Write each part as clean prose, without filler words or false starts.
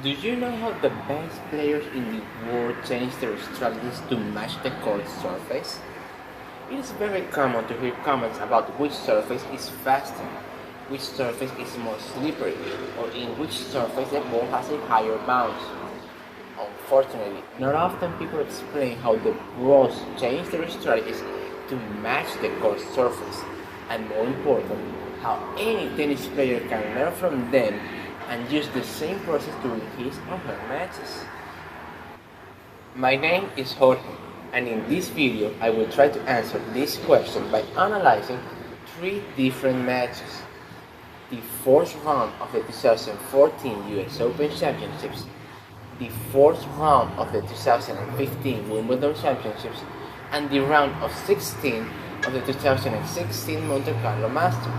Do you know how the best players in the world change their strategies to match the court surface? It is very common to hear comments about which surface is faster, which surface is more slippery, or in which surface the ball has a higher bounce. Unfortunately, not often people explain how the pros change their strategies to match the court surface, and more importantly, how any tennis player can learn from them and use the same process during his or her matches. My name is Jorge, and in this video I will try to answer this question by analyzing three different matches. The fourth round of the 2014 US Open Championships, the fourth round of the 2015 Wimbledon Championships, and the round of 16 of the 2016 Monte-Carlo Master.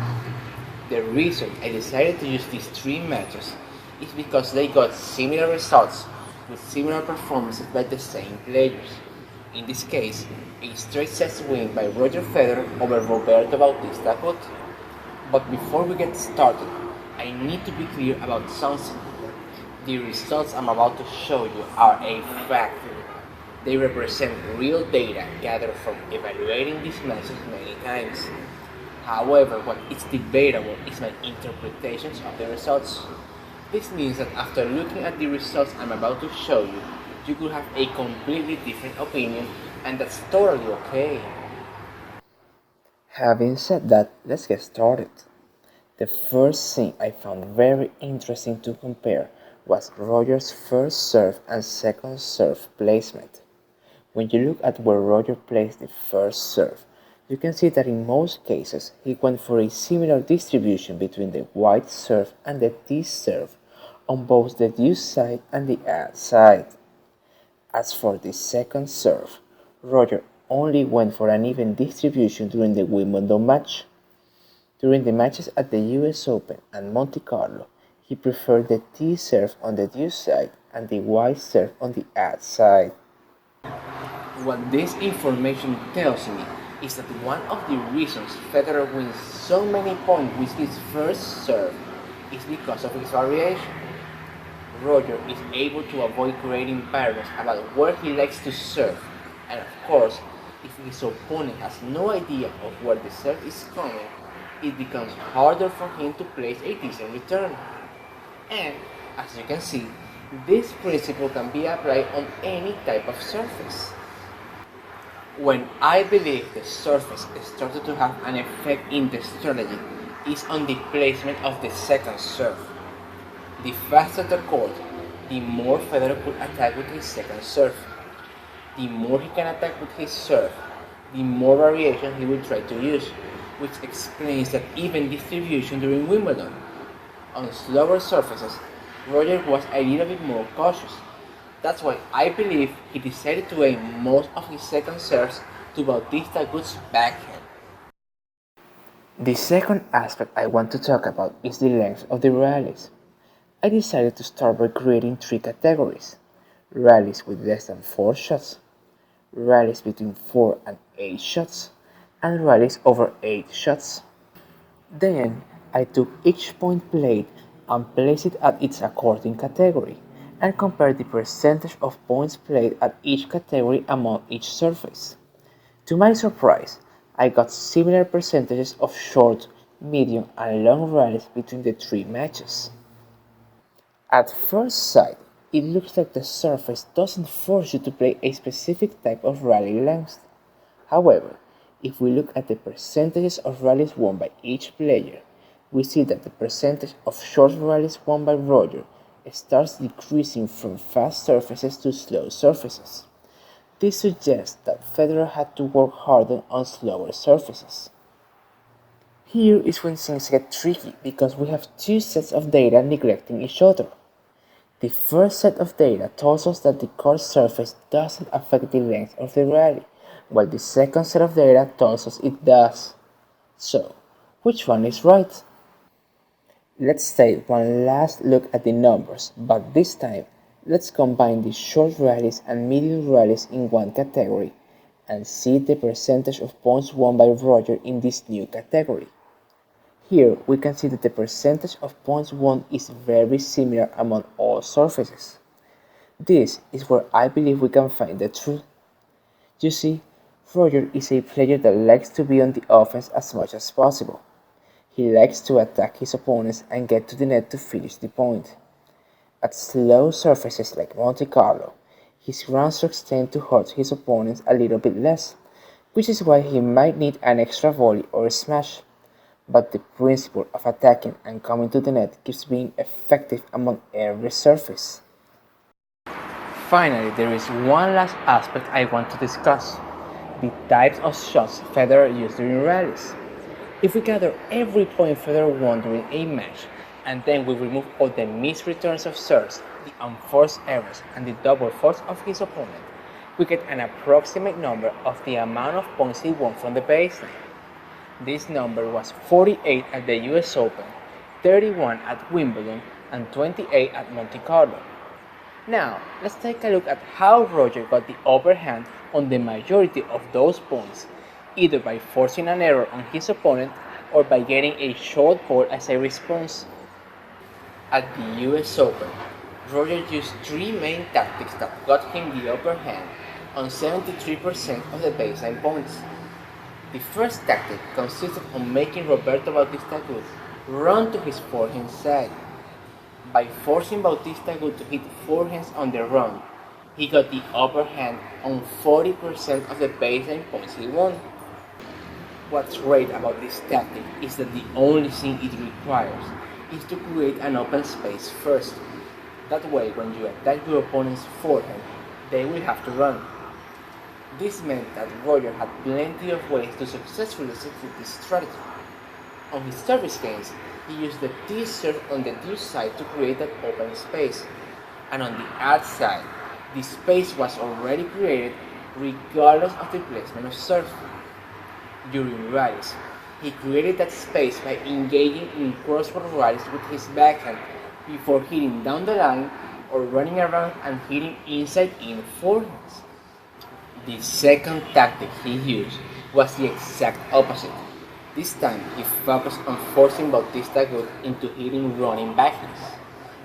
The reason I decided to use these three matches is because they got similar results with similar performances by the same players. In this case, a straight sets win by Roger Federer over Roberto Bautista Agut. But before we get started, I need to be clear about something. The results I'm about to show you are a fact. They represent real data gathered from evaluating these matches many times. However, what is debatable is my interpretations of the results. This means that after looking at the results I'm about to show you, you could have a completely different opinion, and that's totally okay. Having said that, let's get started. The first thing I found very interesting to compare was Roger's first serve and second serve placement. When you look at where Roger placed the first serve, you can see that in most cases he went for a similar distribution between the white serve and the T serve on both the deuce side and the ad side. As for the second serve, Roger only went for an even distribution during the Wimbledon match. During the matches at the US Open and Monte-Carlo, he preferred the T serve on the deuce side and the white serve on the ad side. What this information tells me is that one of the reasons Federer wins so many points with his first serve is because of his variation. Roger is able to avoid creating patterns about where he likes to serve, and of course, if his opponent has no idea of where the serve is coming, it becomes harder for him to place a decent return. And, as you can see, this principle can be applied on any type of surface. When I believe the surface started to have an effect in the strategy is on the placement of the second serve. The faster the court, the more Federer could attack with his second serve. The more he can attack with his serve, the more variation he will try to use, which explains that even distribution during Wimbledon. On slower surfaces, Roger was a little bit more cautious. That's why I believe he decided to aim most of his second serves to Bautista Agut's backhand. The second aspect I want to talk about is the length of the rallies. I decided to start by creating three categories: rallies with less than 4 shots, rallies between 4 and 8 shots, and rallies over 8 shots. Then I took each point played and placed it at its according category, and compared the percentage of points played at each category among each surface. To my surprise, I got similar percentages of short, medium, and long rallies between the three matches. At first sight, it looks like the surface doesn't force you to play a specific type of rally length. However, if we look at the percentages of rallies won by each player, we see that the percentage of short rallies won by Roger starts decreasing from fast surfaces to slow surfaces. This suggests that Federer had to work harder on slower surfaces. Here is when things get tricky because we have two sets of data neglecting each other. The first set of data tells us that the court surface doesn't affect the length of the rally, while the second set of data tells us it does. So, which one is right? Let's take one last look at the numbers, but this time, let's combine the short rallies and medium rallies in one category and see the percentage of points won by Roger in this new category. Here we can see that the percentage of points won is very similar among all surfaces. This is where I believe we can find the truth. You see, Roger is a player that likes to be on the offense as much as possible. He likes to attack his opponents and get to the net to finish the point. At slow surfaces like Monte-Carlo, his ground strokes tend to hurt his opponents a little bit less, which is why he might need an extra volley or smash. But the principle of attacking and coming to the net keeps being effective among every surface. Finally, there is one last aspect I want to discuss: the types of shots Federer used during rallies. If we gather every point Federer won during a match, and then we remove all the missed returns of serves, the unforced errors, and the double faults of his opponent, we get an approximate number of the amount of points he won from the baseline. This number was 48 at the US Open, 31 at Wimbledon, and 28 at Monte-Carlo. Now, let's take a look at how Roger got the upper hand on the majority of those points, either by forcing an error on his opponent or by getting a short ball as a response. At the US Open, Roger used three main tactics that got him the upper hand on 73% of the baseline points. The first tactic consisted of making Roberto Bautista Agut run to his forehand side. By forcing Bautista Agut to hit forehands on the run, he got the upper hand on 40% of the baseline points he won. What's great about this tactic is that the only thing it requires is to create an open space first. That way, when you attack your opponent's forehand, they will have to run. This meant that Roger had plenty of ways to successfully execute this strategy. On his service games, he used the T serve on the deuce side to create that open space, and on the ad side, the space was already created regardless of the placement of serve. During rallies, he created that space by engaging in crossword rallies with his backhand before hitting down the line or running around and hitting inside-in forehands. The second tactic he used was the exact opposite. This time, he focused on forcing Bautista Agut into hitting running backhands.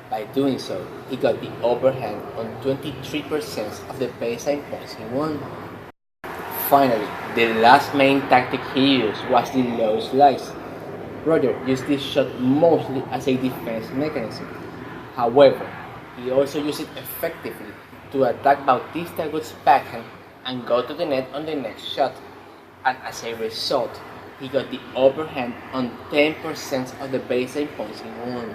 By doing so, he got the upper hand on 23% of the baseline points he won. Finally, the last main tactic he used was the low slice. Roger used this shot mostly as a defense mechanism. However, he also used it effectively to attack Bautista Agut's backhand and go to the net on the next shot, and as a result, he got the upper hand on 10% of the baseline points he won.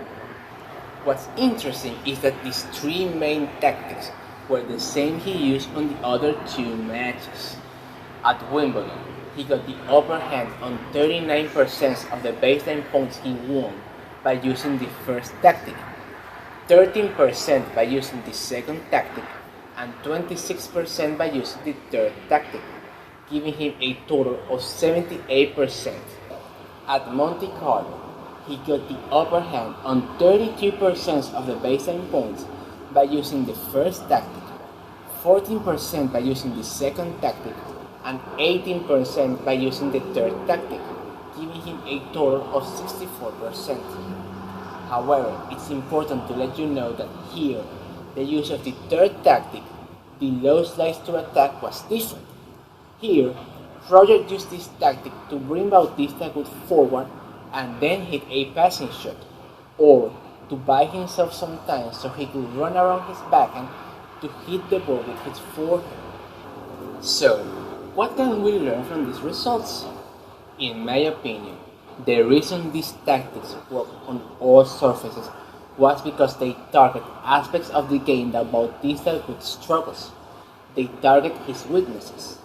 What's interesting is that these three main tactics were the same he used on the other two matches. At Wimbledon, he got the upper hand on 39% of the baseline points he won by using the first tactic, 13% by using the second tactic, and 26% by using the third tactic, giving him a total of 78%. At Monte-Carlo, he got the upper hand on 32% of the baseline points by using the first tactic, 14% by using the second tactic, and 18% by using the third tactic, giving him a total of 64%. However, it's important to let you know that here, the use of the third tactic, the low slice to attack, was different. Here, Roger used this tactic to bring Bautista Agut forward and then hit a passing shot, or to buy himself some time so he could run around his backhand to hit the ball with his forehand. So, what can we learn from these results? In my opinion, the reason these tactics work on all surfaces was because they target aspects of the game that Bautista Agut struggles. They target his weaknesses.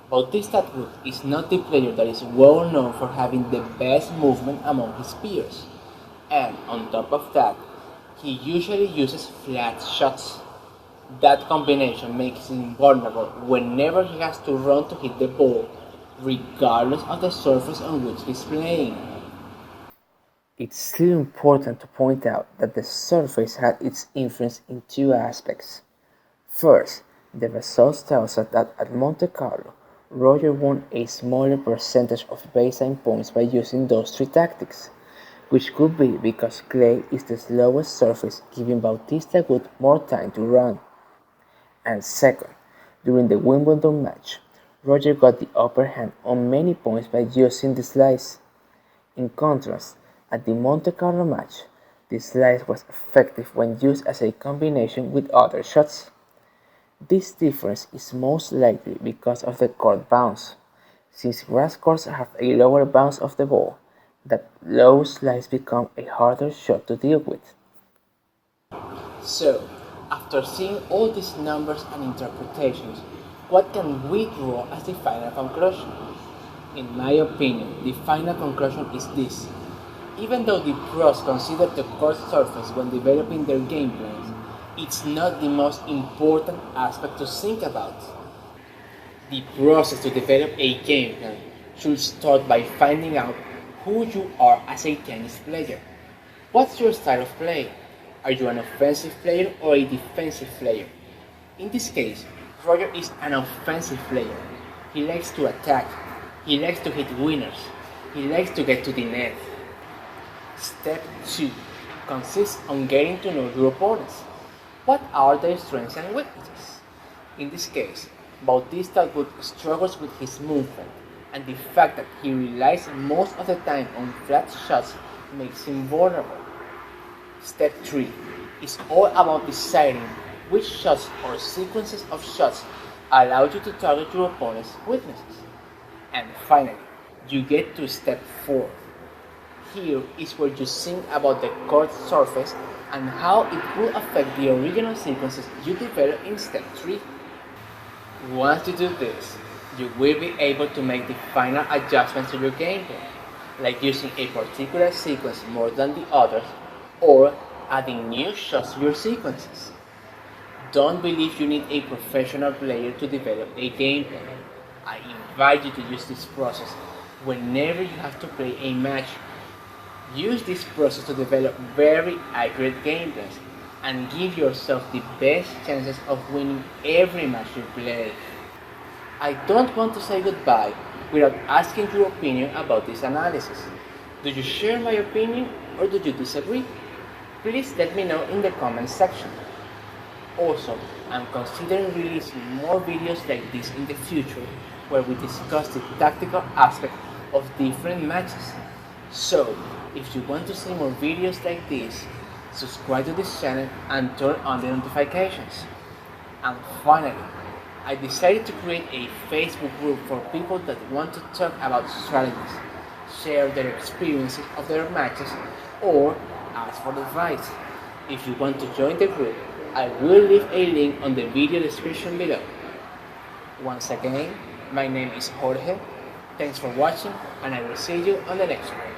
Bautista Agut is not the player that is well known for having the best movement among his peers, and on top of that, he usually uses flat shots. That combination makes him vulnerable whenever he has to run to hit the ball, regardless of the surface on which he's playing. It's still important to point out that the surface had its influence in two aspects. First, the results tell us that at Monte-Carlo, Roger won a smaller percentage of baseline points by using those three tactics, which could be because clay is the slowest surface, giving Bautista Agut more time to run. And second, during the Wimbledon match, Roger got the upper hand on many points by using the slice. In contrast, at the Monte-Carlo match, the slice was effective when used as a combination with other shots. This difference is most likely because of the court bounce. Since grass courts have a lower bounce of the ball, that low slice becomes a harder shot to deal with. So, after seeing all these numbers and interpretations, what can we draw as the final conclusion? In my opinion, the final conclusion is this. Even though the pros consider the court surface when developing their game plans, it's not the most important aspect to think about. The process to develop a game plan should start by finding out who you are as a tennis player. What's your style of play? Are you an offensive player or a defensive player? In this case, Roger is an offensive player. He likes to attack. He likes to hit winners. He likes to get to the net. Step 2 consists on getting to know your opponents. What are their strengths and weaknesses? In this case, Bautista Agut struggles with his movement, and the fact that he relies most of the time on flat shots makes him vulnerable. Step 3 is all about deciding which shots or sequences of shots allow you to target your opponent's weaknesses. And finally, you get to step 4. Here is where you think about the court surface and how it will affect the original sequences you develop in step 3. Once you do this, you will be able to make the final adjustments to your gameplay, like using a particular sequence more than the others, or adding new shots to your sequences. Don't believe you need a professional player to develop a gameplay. I invite you to use this process whenever you have to play a match. Use this process to develop very accurate gameplays and give yourself the best chances of winning every match you play. I don't want to say goodbye without asking your opinion about this analysis. Do you share my opinion or do you disagree? Please let me know in the comments section. Also, I'm considering releasing more videos like this in the future where we discuss the tactical aspect of different matches. So, if you want to see more videos like this, subscribe to this channel and turn on the notifications. And finally, I decided to create a Facebook group for people that want to talk about strategies, share their experiences of their matches, or ask for advice. If you want to join the group, I will leave a link on the video description below. Once again, my name is Jorge. Thanks for watching, and I will see you on the next one.